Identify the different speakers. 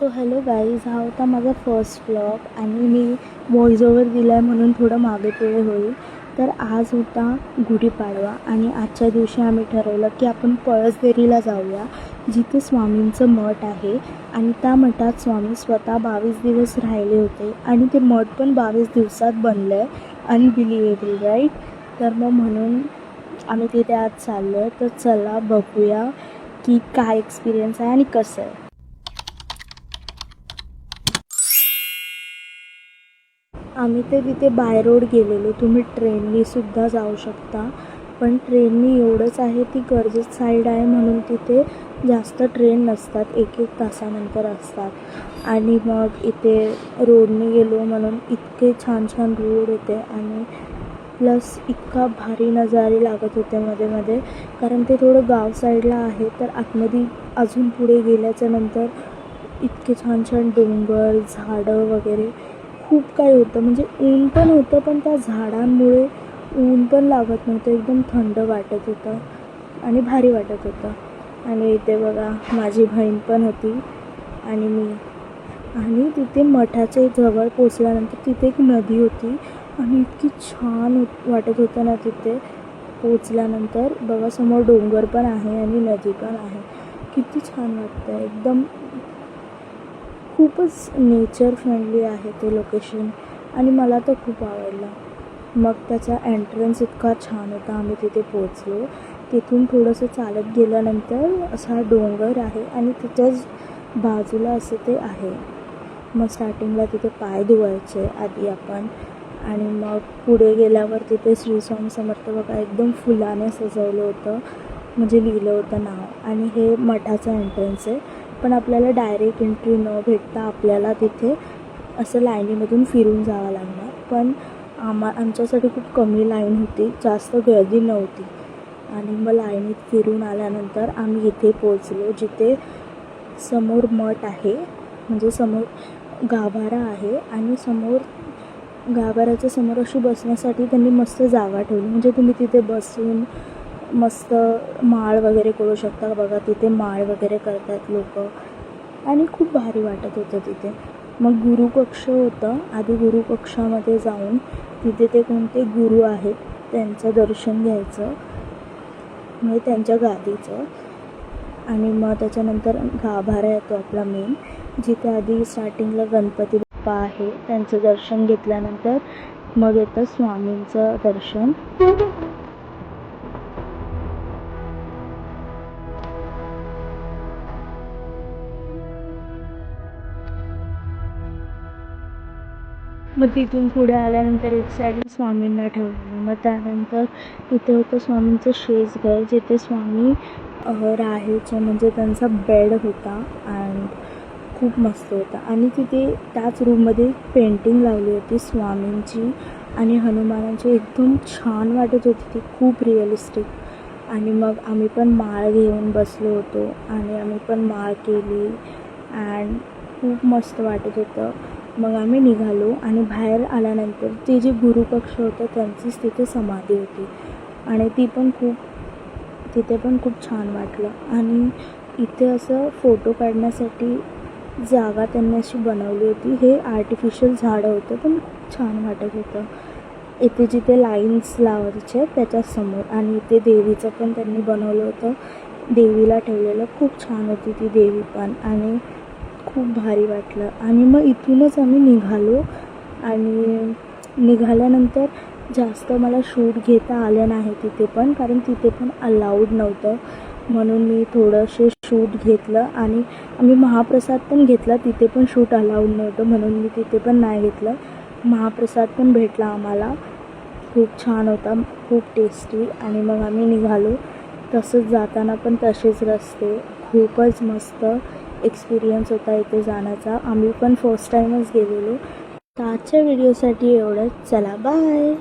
Speaker 1: So hello guys, हा होता माझा फर्स्ट व्लॉग आणि मी व्हॉइस ओव्हर दिला आहे म्हणून थोडं मागे पुढे होईल. तर आज होता गुढीपाडवा आणि आजच्या दिवशी आम्ही ठरवलं की आपण पळसदेरीला जाऊया, जिथे स्वामींचं मठ आहे आणि त्या मठात स्वामी स्वतः 22 दिवस राहिले होते आणि ते मठ पण 22 दिवसात बनलं आहे. Unbelievable right. तर मग म्हणून आम्ही तिथे आज चाललो आहे. तर चला बघूया की काय एक्सपिरियन्स आहे आणि कसं आहे. आम्ही ते तिथे बाय रोड गेलेलो. तुम्ही ट्रेननीसुद्धा जाऊ शकता, पण ट्रेननी एवढंच आहे ती कर्जत साईड आहे म्हणून तिथे जास्त ट्रेन नसतात, 1-1 तासानंतर असतात. आणि मग इथे रोडने गेलो म्हणून इतके छान छान रोड होते आणि प्लस इतका भारी नजारे लागत होते मध्ये मध्ये, कारण ते थोडं गाव साईडला आहे. तर आतमध्ये अजून पुढे गेल्याच्या नंतर इतके छान छान डोंगर, झाडं वगैरे खूप काही होतं. म्हणजे ऊन पण होतं, पण त्या झाडांमुळे ऊन पण लागत नव्हतं, एकदम थंड वाटत होतं आणि भारी वाटत होतं. आणि इथे बघा माझी बहीण पण होती आणि मी. आणि तिथे मठाच्या जवळ पोचल्यानंतर तिथे एक नदी होती आणि इतकी छान वाटत होतं ना तिथे पोचल्यानंतर. बघा समोर डोंगर पण आहे आणि नदी पण आहे. किती छान वाटतं एकदम. खूपच नेचर फ्रेंडली आहे ते लोकेशन आणि मला तर खूप आवडलं. मग त्याचा एंट्रन्स इतका छान होता. आम्ही तिथे पोचलो. तिथून थोडंसं चालत गेल्यानंतर असा डोंगर आहे आणि त्याच्याच बाजूला असं ते आहे. मग स्टार्टिंगला तिथे पाय धुवायचे आधी आपण आणि मग पुढे गेल्यावर तिथे श्री स्वामी समर्थ बघा एकदम फुलाने सजवलं होतं, म्हणजे लिहिलं होतं नाव. आणि हे मठाचं एंट्रन्स आहे, पण आपल्याला डायरेक्ट एंट्री न भेटता आपल्याला तिथे असं लाईनीमधून फिरून जावं लागणार. पण आमच्यासाठी खूप कमी लाईन होती, जास्त गर्दी नव्हती. आणि मग लाईनीत फिरून आल्यानंतर आम्ही इथे पोचलो, जिथे समोर मठ आहे, म्हणजे समोर गाभारा आहे आणि समोर गाभाऱ्याच्या समोर अशी बसण्यासाठी त्यांनी मस्त जागा ठेवली. म्हणजे तुम्ही तिथे बसून मस्त माळ वगैरे करू शकता. बघा तिथे माळ वगैरे करतात लोक आणि खूप भारी वाटत होतं तिथे. मग गुरुकक्ष होतं. आधी गुरुकक्षामध्ये जाऊन तिथे ते कोणते गुरु आहेत त्यांचं दर्शन घ्यायचं, म्हणजे त्यांच्या गादीचं. आणि मग त्याच्यानंतर गाभारा येतो आपला मेन, जिथे आधी स्टार्टिंगला गणपती बाप्पा आहे त्यांचं दर्शन घेतल्यानंतर मग येतं स्वामींचं दर्शन. मग तिथून पुढे आल्यानंतर एक साईड स्वामींना ठेवलं. मग त्यानंतर इथे होतं स्वामींचं शेजघर, जिथे स्वामी राहायचे, म्हणजे त्यांचा बेड होता आणि खूप मस्त होता. आणि तिथे त्याच रूममध्ये पेंटिंग लावली होती स्वामींची आणि हनुमानाची, एकदम छान वाटत होती ती, खूप रिअलिस्टिक. आणि मग आम्ही पण माळ घेऊन बसलो होतो आणि आम्ही पण माळ केली अँड खूप मस्त वाटत होतं. मग आम्ही निघालो आणि बाहेर आल्यानंतर ते जे गुरुकक्ष होतं त्यांचीच तिथे समाधी होती आणि तिथे पण खूप छान वाटलं. आणि इथे असं फोटो काढण्यासाठी जागा त्यांनी अशी बनवली होती. हे आर्टिफिशियल झाडं होतं पण खूप छान वाटत होतं. इथे जिथे लाईन्स लावायचे त्याच्यासमोर. आणि इथे देवीचं पण त्यांनी बनवलं होतं, देवीला ठेवलेलं. खूप छान होती ती देवी पण आणि खूप भारी वाटलं. आणि मग इथूनच आम्ही निघालो आणि निघाल्यानंतर जास्त मला शूट घेता आलं नाही तिथे पण, कारण तिथे पण अलाउड नव्हतं, म्हणून मी थोडंसे शूट घेतलं. आणि आम्ही महाप्रसाद पण घेतला, तिथे पण शूट अलाउड नव्हतं म्हणून मी तिथे पण नाही घेतलं. महाप्रसाद पण भेटला आम्हाला, खूप छान होता, खूप टेस्टी. आणि मग आम्ही निघालो. तसंच जाताना पण तसेच रस्ते, खूपच मस्त एक्सपिरियन्स होता इथे जाण्याचा. आम्ही पण फर्स्ट टाईमच गेलेलो. तर आजच्या व्हिडिओसाठी एवढंच. चला बाय.